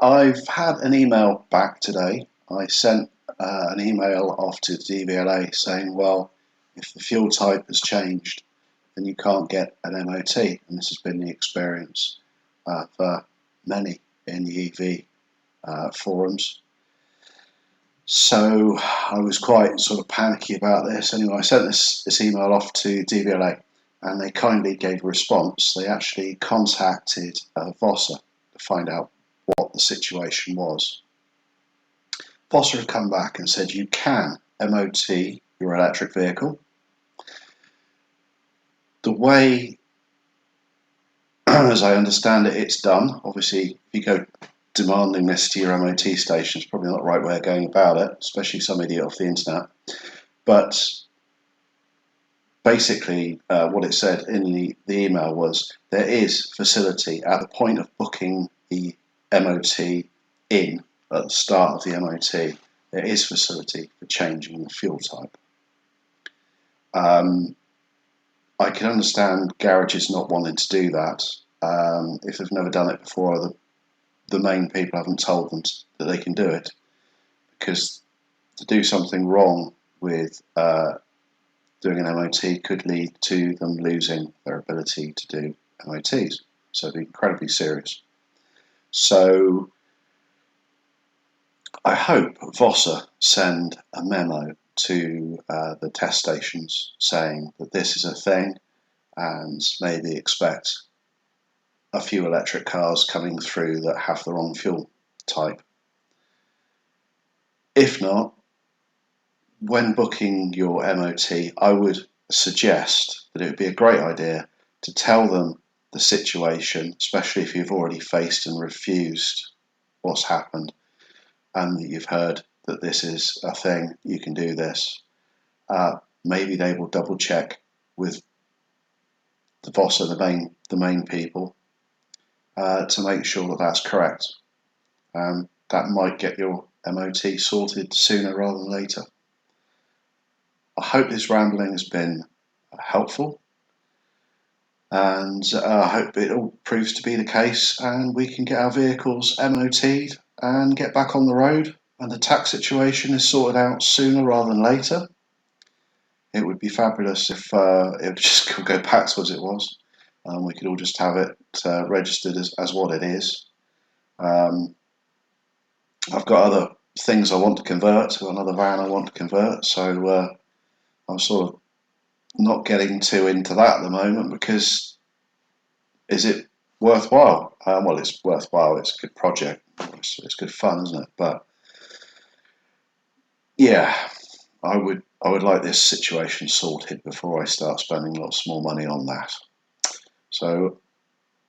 I've had an email back today. I sent an email off to the DVLA saying, well, if the fuel type has changed, then you can't get an MOT. And this has been the experience for many in the EV forums. So I was quite sort of panicky about this. Anyway, I sent this email off to DVLA and they kindly gave a response. They actually contacted VOSA to find out what the situation was. VOSA have come back and said you can MOT your electric vehicle. The way, as I understand it, it's done. Obviously, if you go demanding this to your MOT station, it's probably not the right way of going about it, especially some idiot off the internet. But basically, what it said in the email was there is facility at the point of booking the MOT in at the start of the MOT. There is facility for changing the fuel type. I can understand garages not wanting to do that. If they've never done it before, the main people haven't told them that they can do it, because to do something wrong with doing an MOT could lead to them losing their ability to do MOTs. So it'd be incredibly serious. So I hope VOSA send a memo to the test stations saying that this is a thing, and maybe expect a few electric cars coming through that have the wrong fuel type. If not, when booking your MOT, I would suggest that it would be a great idea to tell them the situation, especially if you've already faced and refused what's happened and that you've heard that this is a thing, you can do this. Maybe they will double check with the VOSA, the main people, to make sure that that's correct. That might get your MOT sorted sooner rather than later. I hope this rambling has been helpful, and I hope it all proves to be the case and we can get our vehicles MOT'd and get back on the road and the tax situation is sorted out sooner rather than later. It would be fabulous if it would just go back to as it was. We could all just have it registered as what it is. I've got other things I want to convert to another van I want to convert, so I'm sort of not getting too into that at the moment, because is it worthwhile? Well, it's worthwhile. It's a good project. It's good fun, isn't it? But yeah, I would like this situation sorted before I start spending lots more money on that. So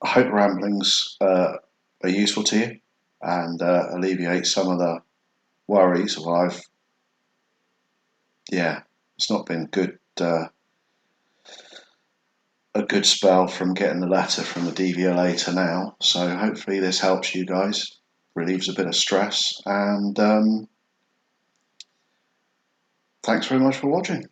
I hope ramblings are useful to you and alleviate some of the worries. Well, it's not been good. A good spell from getting the letter from the DVLA to now. So hopefully this helps you guys, relieves a bit of stress, and thanks very much for watching.